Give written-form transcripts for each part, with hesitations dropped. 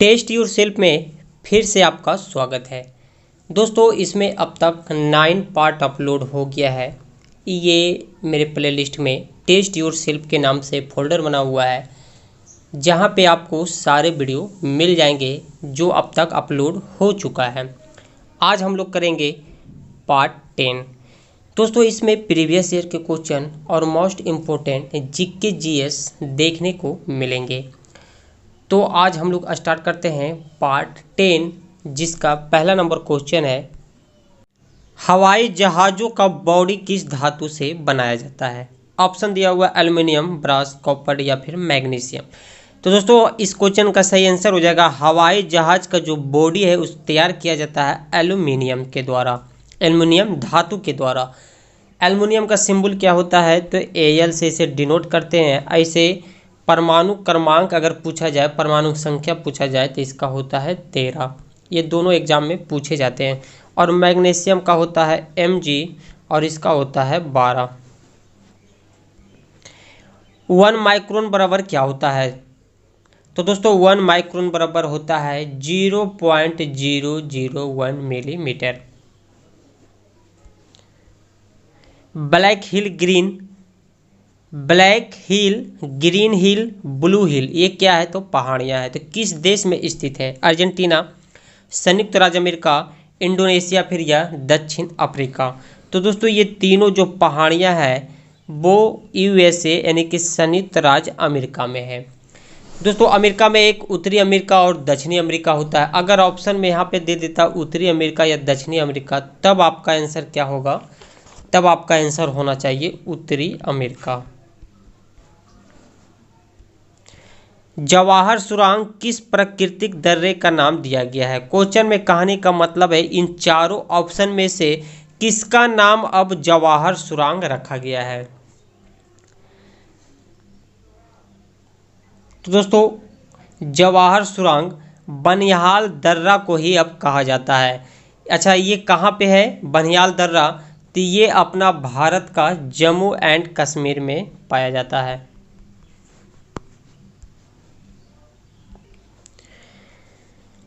Test your self में फिर से आपका स्वागत है। दोस्तों, इसमें अब तक 9 पार्ट अपलोड हो गया है। ये मेरे प्लेलिस्ट में टेस्ट योर सेल्फ के नाम से फोल्डर बना हुआ है, जहाँ पे आपको सारे वीडियो मिल जाएंगे जो अब तक अपलोड हो चुका है। आज हम लोग करेंगे पार्ट 10। दोस्तों, इसमें प्रीवियस ईयर के क्वेश्चन और मोस्ट इम्पोर्टेंट जीके जीएस देखने को मिलेंगे। तो आज हम लोग स्टार्ट करते हैं पार्ट 10, जिसका पहला नंबर क्वेश्चन है, हवाई जहाज़ों का बॉडी किस धातु से बनाया जाता है। ऑप्शन दिया हुआ एल्युमिनियम, ब्रास, कॉपर या फिर मैग्नीशियम। तो दोस्तों, इस क्वेश्चन का सही आंसर हो जाएगा हवाई जहाज का जो बॉडी है उस तैयार किया जाता है एल्युमिनियम के द्वारा, एल्युमिनियम धातु के द्वारा। एल्युमिनियम का सिंबल क्या होता है, तो Al से इसे डिनोट करते हैं। ऐसे परमाणु क्रमांक अगर पूछा जाए, परमाणु संख्या पूछा जाए तो इसका होता है 13। ये दोनों एग्जाम में पूछे जाते हैं। और मैग्नीशियम का होता है Mg और इसका होता है 12। 1 माइक्रोन बराबर क्या होता है, तो दोस्तों 1 माइक्रोन बराबर होता है 0.001 मिलीमीटर। ब्लैक हिल, ग्रीन हिल, ब्लू हिल, ये क्या है, तो पहाड़ियाँ हैं। तो किस देश में स्थित है, अर्जेंटीना, संयुक्त राज्य अमेरिका, इंडोनेशिया फिर या दक्षिण अफ्रीका। तो दोस्तों, ये तीनों जो पहाड़ियाँ हैं वो USA यानी कि संयुक्त राज्य अमेरिका में है। दोस्तों, अमेरिका में एक उत्तरी अमेरिका और दक्षिणी अमेरिका होता है। अगर ऑप्शन में यहाँ पे दे देता उत्तरी अमेरिका या दक्षिणी अमेरिका, तब आपका आंसर क्या होगा, तब आपका आंसर होना चाहिए उत्तरी अमेरिका। जवाहर सुरंग किस प्राकृतिक दर्रे का नाम दिया गया है। क्वेश्चन में कहानी का मतलब है इन चारों ऑप्शन में से किसका नाम अब जवाहर सुरंग रखा गया है। तो दोस्तों, जवाहर सुरंग बनिहाल दर्रा को ही अब कहा जाता है। अच्छा, ये कहाँ पे है बनिहाल दर्रा, तो ये अपना भारत का जम्मू एंड कश्मीर में पाया जाता है।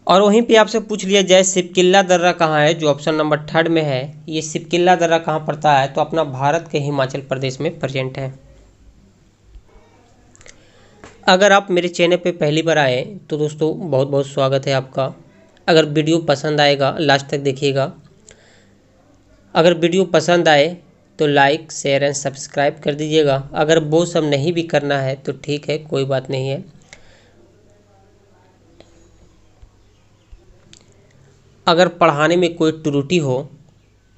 और वहीं पे आपसे पूछ लिया जाए सिपकिल्ला दर्रा कहाँ है, जो ऑप्शन नंबर 3 में है। ये सिपकिल्ला दर्रा कहाँ पड़ता है, तो अपना भारत के हिमाचल प्रदेश में प्रेजेंट है। अगर आप मेरे चैनल पे पहली बार आए तो दोस्तों बहुत बहुत स्वागत है आपका। अगर वीडियो पसंद आएगा लास्ट तक देखिएगा। अगर वीडियो पसंद आए तो लाइक, शेयर एंड सब्सक्राइब कर दीजिएगा। अगर वो सब नहीं भी करना है तो ठीक है, कोई बात नहीं है। अगर पढ़ाने में कोई त्रुटि हो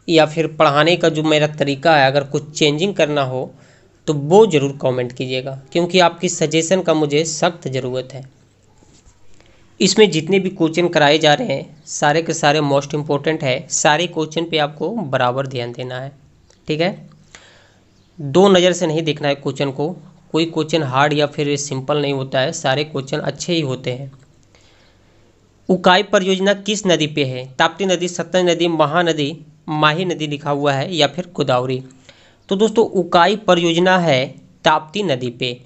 या फिर पढ़ाने का जो मेरा तरीका है, अगर कुछ चेंजिंग करना हो तो वो ज़रूर कमेंट कीजिएगा, क्योंकि आपकी सजेशन का मुझे सख्त ज़रूरत है। इसमें जितने भी क्वेश्चन कराए जा रहे हैं सारे के सारे मोस्ट इम्पोर्टेंट है। सारे क्वेश्चन पे आपको बराबर ध्यान देना है, ठीक है। दो नज़र से नहीं देखना है क्वेश्चन को। कोई क्वेश्चन हार्ड या फिर सिंपल नहीं होता है, सारे क्वेश्चन अच्छे ही होते हैं। उकाई परियोजना किस नदी पे है, ताप्ती नदी, सतलज नदी, महानदी, माही नदी लिखा हुआ है या फिर गोदावरी। तो दोस्तों, उकाई परियोजना है ताप्ती नदी पे।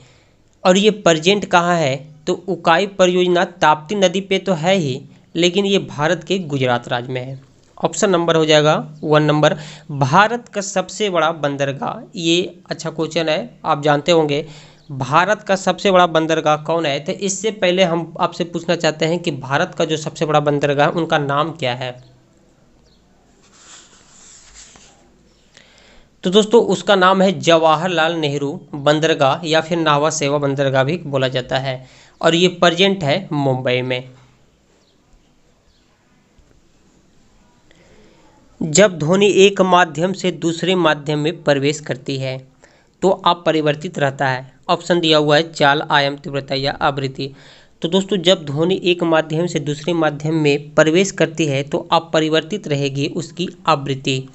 और ये प्रेजेंट कहाँ है, तो उकाई परियोजना ताप्ती नदी पे तो है ही, लेकिन ये भारत के गुजरात राज्य में है। ऑप्शन नंबर हो जाएगा 1 नंबर। भारत का सबसे बड़ा बंदरगाह, ये अच्छा क्वेश्चन है, आप जानते होंगे भारत का सबसे बड़ा बंदरगाह कौन है। तो इससे पहले हम आपसे पूछना चाहते हैं कि भारत का जो सबसे बड़ा बंदरगाह है उनका नाम क्या है। तो दोस्तों, उसका नाम है जवाहरलाल नेहरू बंदरगाह या फिर नावा सेवा बंदरगाह भी बोला जाता है। और ये प्रेजेंट है मुंबई में। जब ध्वनि एक माध्यम से दूसरे माध्यम में प्रवेश करती है तो अपरिवर्तित रहता है। ऑप्शन दिया हुआ है चाल, आयाम, तीव्रता या आवृत्ति। तो दोस्तों, जब ध्वनि एक माध्यम से दूसरे माध्यम में प्रवेश करती है तो अपरिवर्तित रहेगी उसकी आवृत्ति।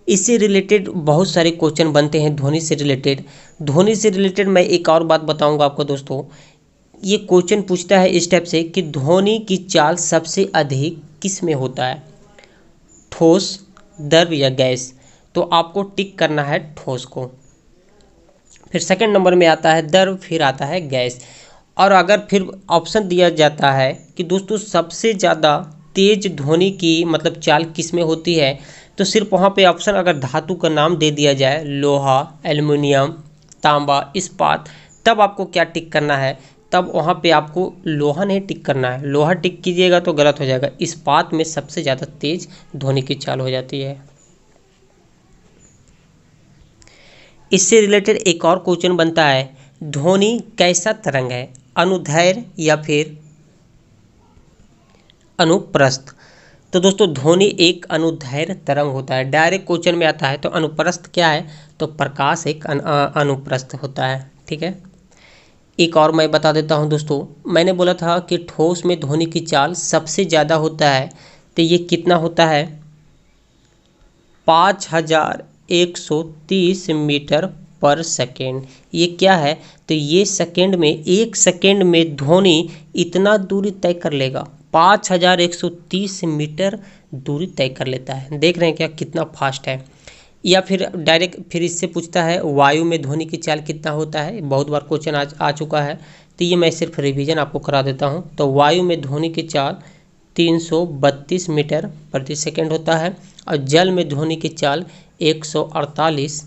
इससे रिलेटेड बहुत सारे क्वेश्चन बनते हैं ध्वनि से रिलेटेड। ध्वनि से रिलेटेड मैं एक और बात बताऊंगा आपको दोस्तों। ये क्वेश्चन पूछता है इस टाइप से कि ध्वनि की चाल सबसे अधिक किस में होता है, ठोस, द्रव या गैस। तो आपको टिक करना है ठोस को। फिर सेकंड नंबर में आता है द्रव, फिर आता है गैस। और अगर फिर ऑप्शन दिया जाता है कि दोस्तों सबसे ज़्यादा तेज ध्वनि की मतलब चाल किस में होती है, तो सिर्फ वहाँ पे ऑप्शन अगर धातु का नाम दे दिया जाए, लोहा, एल्युमिनियम, तांबा, इस्पात, तब आपको क्या टिक करना है, तब वहाँ पे आपको लोहा नहीं टिक करना है। लोहा टिक कीजिएगा तो गलत हो जाएगा। इस्पात में सबसे ज़्यादा तेज ध्वनि की चाल हो जाती है। इससे रिलेटेड एक और क्वेश्चन बनता है, ध्वनि कैसा तरंग है, अनुदैर्घ्य या फिर अनुप्रस्थ। तो दोस्तों ध्वनि एक अनुदैर्घ्य तरंग होता है। डायरेक्ट क्वेश्चन में आता है तो अनुप्रस्थ क्या है, तो प्रकाश एक अनुप्रस्थ होता है। ठीक है, एक और मैं बता देता हूं दोस्तों, मैंने बोला था कि ठोस में ध्वनि की चाल सबसे ज़्यादा होता है, तो ये कितना होता है, 5130 मीटर पर सेकेंड। ये क्या है, तो ये सेकेंड में, एक सेकेंड में ध्वनि इतना दूरी तय कर लेगा, 5130 मीटर दूरी तय कर लेता है। देख रहे हैं क्या कितना फास्ट है। या फिर डायरेक्ट फिर इससे पूछता है वायु में ध्वनि की चाल कितना होता है, बहुत बार क्वेश्चन आ चुका है, तो ये मैं सिर्फ रिवीजन आपको करा देता हूँ। तो वायु में ध्वनि की चाल 332 मीटर प्रति सेकेंड होता है, और जल में ध्वनि की चाल 148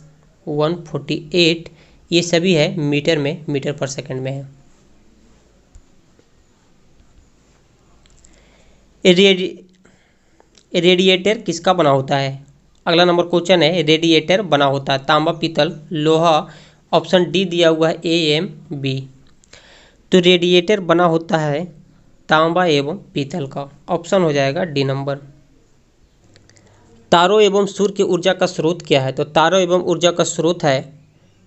148, ये सभी है मीटर में, मीटर पर सेकेंड में है। रेडिएटर किसका बना होता है, अगला नंबर क्वेश्चन है, रेडिएटर बना होता है तांबा, पीतल, लोहा, ऑप्शन डी दिया हुआ है ए एम बी। तो रेडिएटर बना होता है तांबा एवं पीतल का, ऑप्शन हो जाएगा डी नंबर। तारों एवं सूर्य की ऊर्जा का स्रोत क्या है, तो तारों एवं ऊर्जा का स्रोत है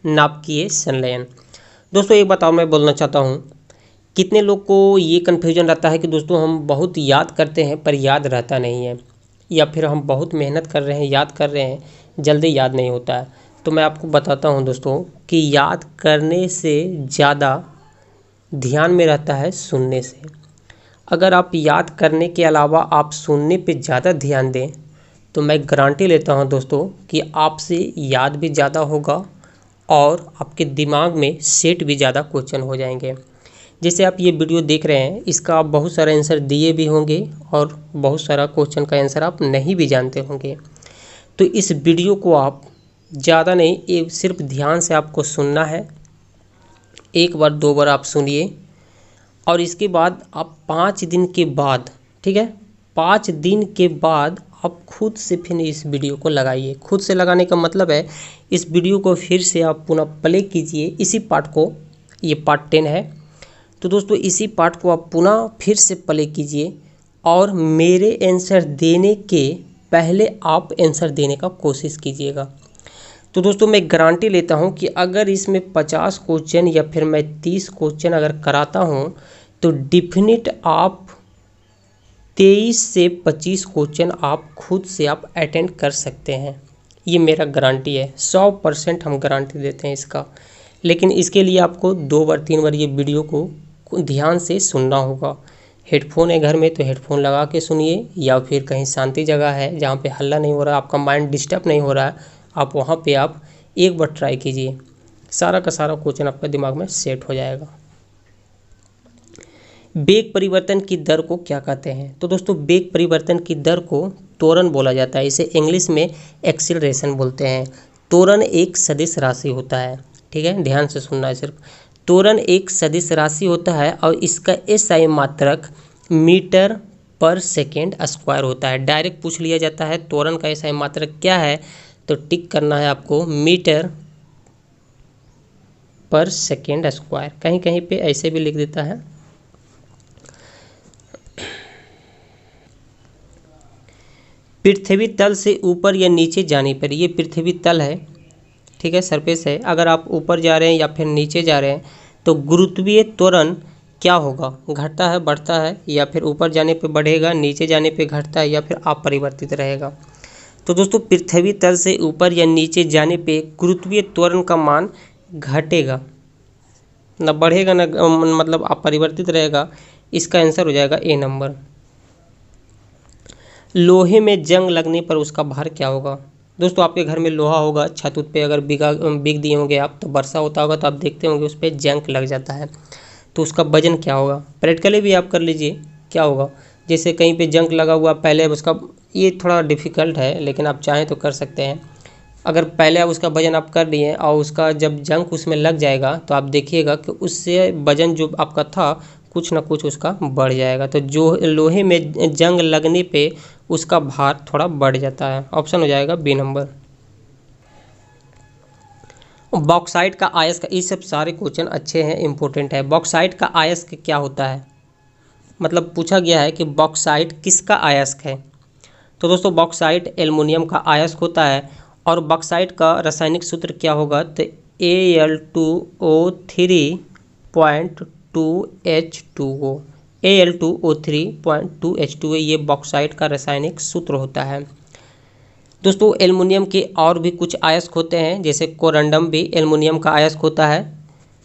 नाभिकीय संलयन। दोस्तों एक बात और मैं बोलना चाहता हूँ, कितने लोग को ये कन्फ्यूजन रहता है कि दोस्तों हम बहुत याद करते हैं पर याद रहता नहीं है, या फिर हम बहुत मेहनत कर रहे हैं, याद कर रहे हैं, जल्दी याद नहीं होता है। तो मैं आपको बताता हूं दोस्तों कि याद करने से ज़्यादा ध्यान में रहता है सुनने से। अगर आप याद करने के अलावा आप सुनने पे ज़्यादा ध्यान दें, तो मैं गारंटी लेता हूं दोस्तों कि आपसे याद भी ज़्यादा होगा और आपके दिमाग में सेट भी ज़्यादा क्वेश्चन हो जाएंगे। जैसे आप ये वीडियो देख रहे हैं, इसका आप बहुत सारा आंसर दिए भी होंगे और बहुत सारा क्वेश्चन का आंसर आप नहीं भी जानते होंगे। तो इस वीडियो को आप ज़्यादा नहीं, सिर्फ ध्यान से आपको सुनना है, एक बार दो बार आप सुनिए, और इसके बाद आप 5 दिन के बाद, ठीक है, 5 दिन के बाद आप खुद से फिर इस वीडियो को लगाइए। खुद से लगाने का मतलब है इस वीडियो को फिर से आप पुनः प्ले कीजिए, इसी पार्ट को, ये पार्ट 10 है, तो दोस्तों इसी पार्ट को आप पुनः फिर से प्ले कीजिए, और मेरे आंसर देने के पहले आप आंसर देने का कोशिश कीजिएगा। तो दोस्तों मैं गारंटी लेता हूं कि अगर इसमें 50 क्वेश्चन या फिर मैं 30 क्वेश्चन अगर कराता हूं, तो डिफिनिट आप 23 से 25 क्वेश्चन आप खुद से आप अटेंड कर सकते हैं। ये मेरा गारंटी है, 100% हम गारंटी देते हैं इसका। लेकिन इसके लिए आपको 2 बार 3 बार ये वीडियो को ध्यान से सुनना होगा। हेडफोन है घर में तो हेडफोन लगा के सुनिए, या फिर कहीं शांति जगह है जहाँ पे हल्ला नहीं हो रहा, आपका माइंड डिस्टर्ब नहीं हो रहा है, आप वहाँ पे आप एक बार ट्राई कीजिए, सारा का सारा क्वेश्चन आपका दिमाग में सेट हो जाएगा। वेग परिवर्तन की दर को क्या कहते हैं, तो दोस्तों वेग परिवर्तन की दर को त्वरण बोला जाता है, इसे इंग्लिश में एक्सीलरेशन बोलते हैं। त्वरण एक सदिश राशि होता है, ठीक है, ध्यान से सुनना है सिर्फ। त्वरण एक सदिश राशि होता है और इसका एसआई मात्रक मीटर पर सेकेंड स्क्वायर होता है। डायरेक्ट पूछ लिया जाता है त्वरण का एसआई मात्रक क्या है, तो टिक करना है आपको मीटर पर सेकेंड स्क्वायर। कहीं कहीं पे ऐसे भी लिख देता है। पृथ्वी तल से ऊपर या नीचे जाने पर, ये पृथ्वी तल है, ठीक है, सरफेस है, अगर आप ऊपर जा रहे हैं या फिर नीचे जा रहे हैं तो गुरुत्वीय त्वरण क्या होगा, घटता है, बढ़ता है, या फिर ऊपर जाने पे बढ़ेगा, नीचे जाने पे घटता है, या फिर अपरिवर्तित रहेगा। तो दोस्तों पृथ्वी तल से ऊपर या नीचे जाने पे गुरुत्वीय त्वरण का मान घटेगा, न बढ़ेगा, न मतलब अपरिवर्तित रहेगा। इसका आंसर हो जाएगा ए नंबर। लोहे में जंग लगने पर उसका भार क्या होगा, दोस्तों आपके घर में लोहा होगा, छत पे अगर बिग दिए होंगे आप, तो वर्षा होता होगा तो आप देखते होंगे उस पर जंग लग जाता है। तो उसका वजन क्या होगा। प्रैक्टिकली भी आप कर लीजिए क्या होगा। जैसे कहीं पे जंग लगा हुआ पहले उसका, ये थोड़ा डिफ़िकल्ट है लेकिन आप चाहें तो कर सकते हैं। अगर पहले आप उसका वजन आप कर लिए और उसका जब जंग उसमें लग जाएगा तो आप देखिएगा कि उससे वजन जो आपका था कुछ ना कुछ उसका बढ़ जाएगा। तो जो लोहे में जंग लगने पे उसका भार थोड़ा बढ़ जाता है। ऑप्शन हो जाएगा बी नंबर। बॉक्साइट का अयस्क, ये सब सारे क्वेश्चन अच्छे हैं, इंपॉर्टेंट है। बॉक्साइट का अयस्क क्या होता है, मतलब पूछा गया है कि बॉक्साइट किसका अयस्क है। तो दोस्तों बॉक्साइट एल्युमिनियम का अयस्क होता है। और बॉक्साइट का रासायनिक सूत्र क्या होगा, तो Al2O3.2H2O, Al2O3.2H2O ये बॉक्साइट का रासायनिक सूत्र होता है। दोस्तों एल्युमिनियम के और भी कुछ अयस्क होते हैं, जैसे कोरंडम भी एल्युमिनियम का अयस्क होता है।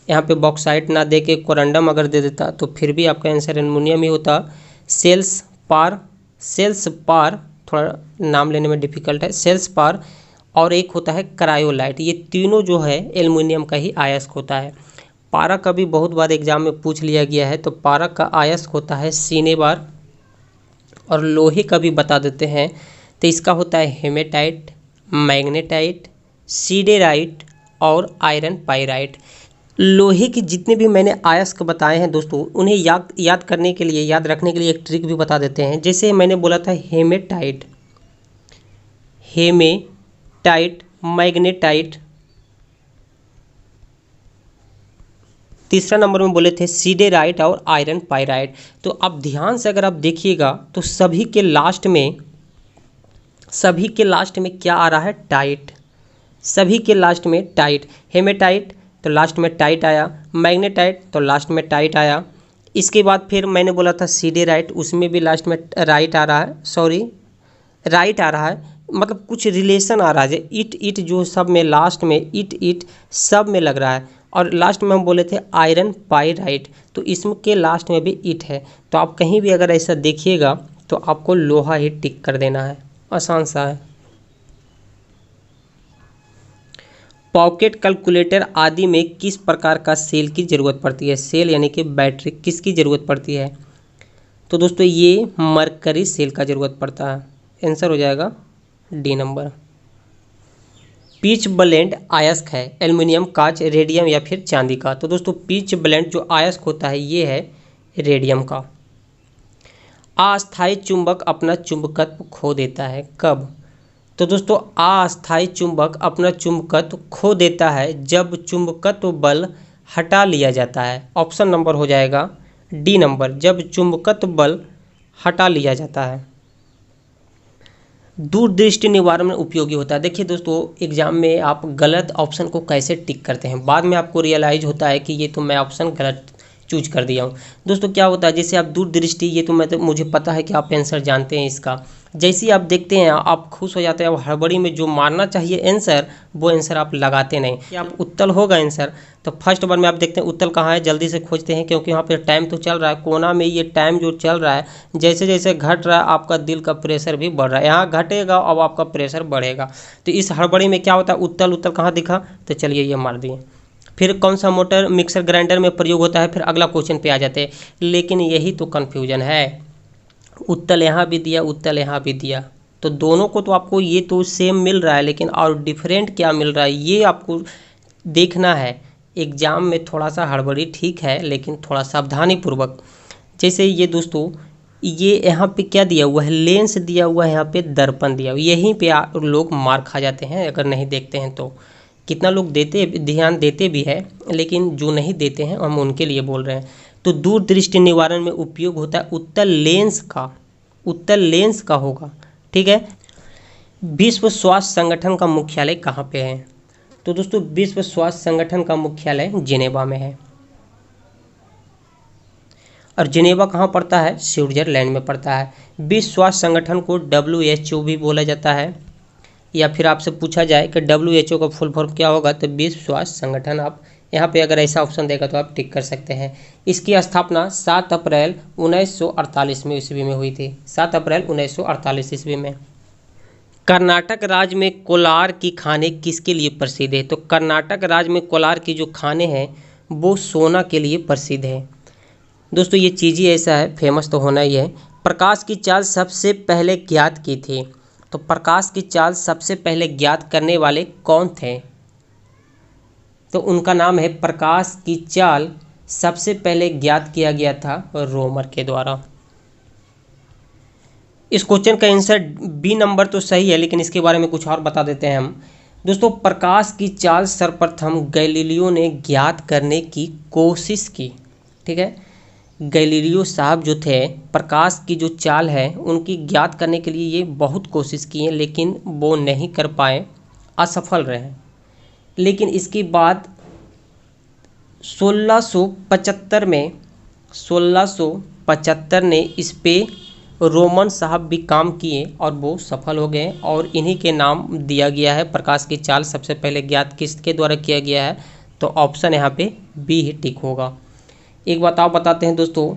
यहाँ पे बॉक्साइट ना दे के कोरंडम अगर दे देता तो फिर भी आपका आंसर एल्युमिनियम ही होता। सेल्स पार थोड़ा नाम लेने में डिफिकल्ट है, सेल्स पार और एक होता है क्रायोलाइट। ये तीनों जो है एल्युमिनियम का ही अयस्क होता है। पारा का भी बहुत बार एग्जाम में पूछ लिया गया है, तो पारा का अयस्क होता है सिनेबार। और लोहे का भी बता देते हैं, तो इसका होता है हेमेटाइट, मैग्नेटाइट, सीडेराइट और आयरन पाइराइट। लोहे के जितने भी मैंने अयस्क बताए हैं दोस्तों, उन्हें याद करने के लिए, याद रखने के लिए एक ट्रिक भी बता देते हैं। जैसे मैंने बोला था हेमेटाइट, मैग्नेटाइट, तीसरा नंबर में बोले थे सीडेराइट और आयरन पाइराइट। तो अब ध्यान से अगर आप देखिएगा तो सभी के लास्ट में क्या आ रहा है, टाइट। सभी के लास्ट में टाइट। हेमेटाइट तो लास्ट में टाइट आया, मैग्नेटाइट तो लास्ट में टाइट आया। इसके बाद फिर मैंने बोला था सीडेराइट, उसमें भी लास्ट में राइट आ रहा है, राइट आ रहा है, मतलब कुछ रिलेशन आ रहा है। इट जो सब में लास्ट में इट सब में लग रहा है। और लास्ट में हम बोले थे आयरन पाइराइट, तो इसके लास्ट में भी इट है। तो आप कहीं भी अगर ऐसा देखिएगा तो आपको लोहा ही टिक कर देना है, आसान सा है। पॉकेट कैलकुलेटर आदि में किस प्रकार का सेल की ज़रूरत पड़ती है। सेल यानी कि बैटरी किसकी ज़रूरत पड़ती है, तो दोस्तों ये मरकरी सेल का ज़रूरत पड़ता है। आंसर हो जाएगा डी नंबर। पिच ब्लेंड अयस्क है एल्युमिनियम, कांच, रेडियम या फिर चांदी का। तो दोस्तों पिच ब्लेंड जो अयस्क होता है ये है रेडियम का। अस्थायी चुंबक अपना चुंबकत्व खो देता है कब। तो दोस्तों अस्थायी चुंबक अपना चुंबकत्व खो देता है जब चुंबकत्व बल हटा लिया जाता है। ऑप्शन नंबर हो जाएगा डी नंबर, जब चुंबकत्व बल हटा लिया जाता है। दूरदृष्टि निवारण में उपयोगी होता है। देखिए दोस्तों एग्जाम में आप गलत ऑप्शन को कैसे टिक करते हैं, बाद में आपको रियलाइज होता है कि ये तो मैं ऑप्शन गलत चूज कर दिया हूँ। दोस्तों क्या होता है, जैसे आप दूरदृष्टि, ये तो मुझे पता है कि आप आंसर जानते हैं इसका। जैसे ही आप देखते हैं आप खुश हो जाते हैं, और हड़बड़ी में जो मारना चाहिए आंसर वो आंसर आप लगाते नहीं। कि आप उत्तल होगा आंसर, तो फर्स्ट बार में आप देखते हैं उत्तल कहाँ है, जल्दी से खोजते हैं, क्योंकि वहाँ पे टाइम तो चल रहा है कोना में। ये टाइम जो चल रहा है जैसे जैसे घट रहा है आपका दिल का प्रेशर भी बढ़ रहा है, यहाँ घटेगा अब आपका प्रेशर बढ़ेगा। तो इस हड़बड़ी में क्या होता है, उत्तल कहाँ दिखा, तो चलिए ये मार दिए। फिर कौन सा मोटर मिक्सर ग्राइंडर में प्रयोग होता है, फिर अगला क्वेश्चन पे आ जाते हैं। लेकिन यही तो कन्फ्यूजन है, उत्तल यहाँ भी दिया, उत्तल यहाँ भी दिया, तो दोनों को तो आपको ये तो सेम मिल रहा है, लेकिन और डिफरेंट क्या मिल रहा है ये आपको देखना है। एग्जाम में थोड़ा सा हड़बड़ी ठीक है, लेकिन थोड़ा सावधानी पूर्वक। जैसे ये दोस्तों ये यहाँ पे क्या दिया हुआ है, लेंस दिया हुआ है, यहाँ पे दर्पण दिया हुआ है, यहीं पे लोग मार खा जाते हैं अगर नहीं देखते हैं तो। कितना लोग ध्यान देते भी है, लेकिन जो नहीं देते हैं हम उनके लिए बोल रहे हैं। तो दूरदृष्टि निवारण में उपयोग होता है उत्तल लेंस का होगा, ठीक है। विश्व स्वास्थ्य संगठन का मुख्यालय कहाँ पे है, तो दोस्तों विश्व स्वास्थ्य संगठन का मुख्यालय जिनेवा में है। और जिनेवा कहाँ पड़ता है, स्विट्जरलैंड में पड़ता है। विश्व स्वास्थ्य संगठन को WHO भी बोला जाता है, या फिर आपसे पूछा जाए कि WHO का फुल फॉर्म क्या होगा, तो विश्व स्वास्थ्य संगठन। आप यहाँ पे अगर ऐसा ऑप्शन देगा तो आप टिक कर सकते हैं। इसकी स्थापना 7 अप्रैल 1948 में ईस्वी में हुई थी, 7 अप्रैल 1948 ईस्वी में। कर्नाटक राज्य में कोलार की खाने किसके लिए प्रसिद्ध है, तो कर्नाटक राज्य में कोलार की जो खाने हैं वो सोना के लिए प्रसिद्ध है। दोस्तों ये चीज़ ही ऐसा है, फेमस तो होना ही है। प्रकाश की चाल सबसे पहले ज्ञात की थी, तो प्रकाश की चाल सबसे पहले ज्ञात करने वाले कौन थे? तो उनका नाम है, प्रकाश की चाल सबसे पहले ज्ञात किया गया था रोमर के द्वारा। इस क्वेश्चन का आंसर बी नंबर तो सही है, लेकिन इसके बारे में कुछ और बता देते हैं हम। दोस्तों प्रकाश की चाल सर्वप्रथम गैलीलियो ने ज्ञात करने की कोशिश की। ठीक है, गैलीलियो साहब जो थे, प्रकाश की जो चाल है उनकी ज्ञात करने के लिए ये बहुत कोशिश किए, लेकिन वो नहीं कर पाए, असफल रहे। लेकिन इसके बाद 1675 ने इस पे रोमन साहब भी काम किए और वो सफल हो गए, और इन्हीं के नाम दिया गया है। प्रकाश की चाल सबसे पहले ज्ञात किसके द्वारा किया गया है? तो ऑप्शन यहाँ पे बी ही टिक होगा। एक बात आप बताते हैं दोस्तों,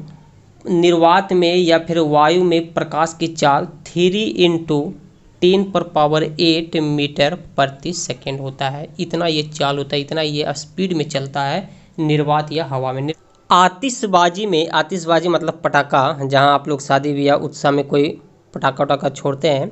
निर्वात में या फिर वायु में प्रकाश की चाल 3×10⁸ मीटर प्रति सेकेंड होता है। इतना ये चाल होता है, इतना ये स्पीड में चलता है निर्वात या हवा में। आतिशबाजी में, आतिशबाजी मतलब पटाखा, जहां आप लोग शादी ब्याह उत्सव में कोई पटाखा वटाखा छोड़ते हैं।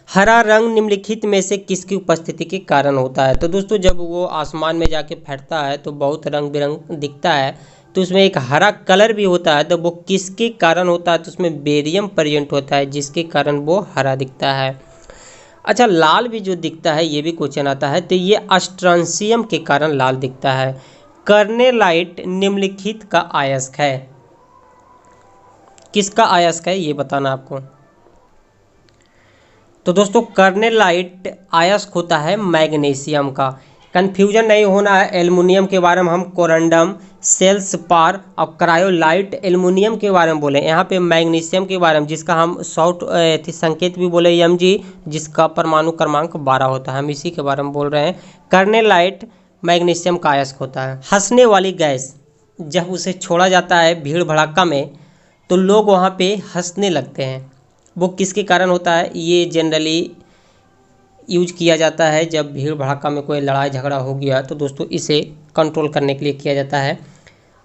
हरा रंग निम्नलिखित में से किसकी उपस्थिति के कारण होता है? तो दोस्तों जब वो आसमान में जाके फटता है तो बहुत रंग बिरंग दिखता है, तो उसमें एक हरा कलर भी होता है। तो वो किसके कारण होता है? तो उसमें बेरियम प्रेजेंट होता है, जिसके कारण वो हरा दिखता है। अच्छा, लाल भी जो दिखता है, ये भी क्वेश्चन आता है, तो ये स्ट्रॉन्शियम के कारण लाल दिखता है। कर्नेलाइट निम्नलिखित का अयस्क है, किसका अयस्क है ये बताना आपको। तो दोस्तों कर्नेलाइट अयस्क होता है मैग्नीशियम का। कंफ्यूजन नहीं होना है, एल्युमिनियम के बारे में हम कोरंडम, सेल्सपार और क्रायोलाइट एल्युमिनियम के बारे में बोले। यहाँ पे मैग्नीशियम के बारे में, जिसका हम शॉर्ट संकेत भी बोले Mg, जिसका परमाणु क्रमांक 12 होता है, हम इसी के बारे में बोल रहे हैं। कर्नेलाइट मैग्नीशियम का अयस्क होता है। हंसने वाली गैस जब उसे छोड़ा जाता है भीड़ भड़ाका में, तो लोग वहाँ पे हंसने लगते हैं, वो किसके कारण होता है? ये जनरली यूज किया जाता है जब भीड़ भड़ाका में कोई लड़ाई झगड़ा हो गया, तो दोस्तों इसे कंट्रोल करने के लिए किया जाता है।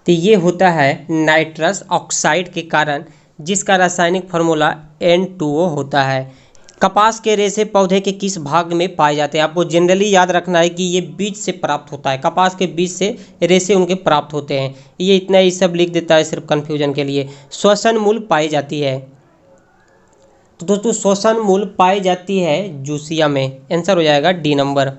तो ये होता है नाइट्रस ऑक्साइड के कारण, जिसका रासायनिक फार्मूला N2O होता है। कपास के रेशे पौधे के किस भाग में पाए जाते हैं? आपको जनरली याद रखना है कि ये बीज से प्राप्त होता है, कपास के बीज से रेशे उनके प्राप्त होते हैं। ये इतना ही सब लिख देता है सिर्फ कन्फ्यूजन के लिए। श्वसन मूल पाई जाती है, तो दोस्तों श्वसन मूल पाई जाती है जूसिया में। आंसर हो जाएगा डी नंबर।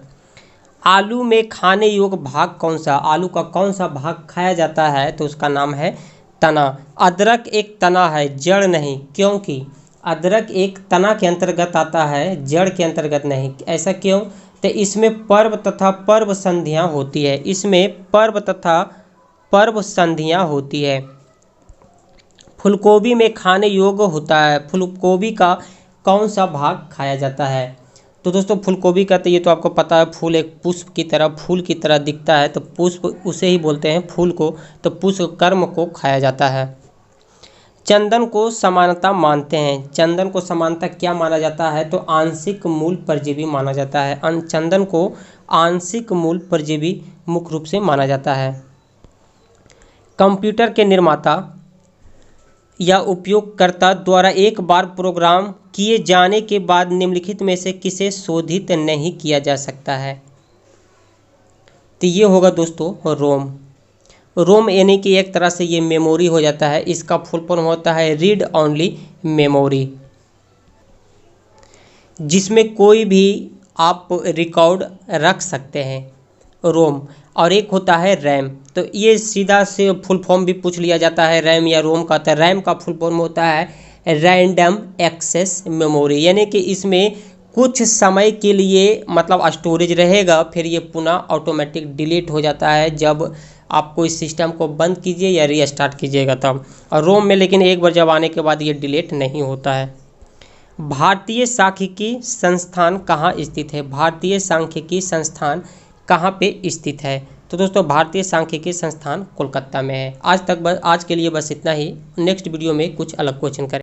आलू में खाने योग्य भाग कौन सा? आलू का कौन सा भाग खाया जाता है? तो उसका नाम है तना। अदरक एक तना है, जड़ नहीं, क्योंकि अदरक एक तना के अंतर्गत आता है, जड़ के अंतर्गत नहीं। ऐसा क्यों? तो इसमें पर्व तथा पर्व संधियाँ होती है, इसमें पर्व तथा पर्व संधियाँ होती है। फूलगोभी में खाने योग्य होता है, फूलगोभी का कौन सा भाग खाया जाता है? तो दोस्तों फूलगोभी का तो ये तो आपको पता है, फूल एक पुष्प की तरह, फूल की तरह दिखता है, तो पुष्प उसे ही बोलते हैं फूल को, तो पुष्प कर्म को खाया जाता है। चंदन को समानता मानते हैं, चंदन को समानता क्या माना जाता है? तो आंशिक मूल परजीवी माना जाता है। चंदन को आंशिक मूल परजीवी मुख्य रूप से माना जाता है। कंप्यूटर के निर्माता या उपयोगकर्ता द्वारा एक बार प्रोग्राम किए जाने के बाद निम्नलिखित में से किसे शोधित नहीं किया जा सकता है? तो ये होगा दोस्तों रोम। रोम यानी कि एक तरह से ये मेमोरी हो जाता है, इसका फुल फॉर्म होता है रीड ओनली मेमोरी, जिसमें कोई भी आप रिकॉर्ड रख सकते हैं, रोम। और एक होता है रैम, तो ये सीधा से फुल फॉर्म भी पूछ लिया जाता है रैम या रोम का। तो रैम का फुल फॉर्म होता है रैंडम एक्सेस मेमोरी, यानी कि इसमें कुछ समय के लिए मतलब स्टोरेज रहेगा, फिर ये पुनः ऑटोमेटिक डिलीट हो जाता है जब आपको इस सिस्टम को बंद कीजिए या रीस्टार्ट कीजिएगा तब। और रोम में लेकिन एक बार जब आने के बाद ये डिलीट नहीं होता है। भारतीय सांख्यिकी संस्थान कहाँ स्थित है? भारतीय सांख्यिकी संस्थान कहाँ पे स्थित है? तो दोस्तों भारतीय सांख्यिकी संस्थान कोलकाता में है। आज के लिए बस इतना ही। नेक्स्ट वीडियो में कुछ अलग क्वेश्चन करें।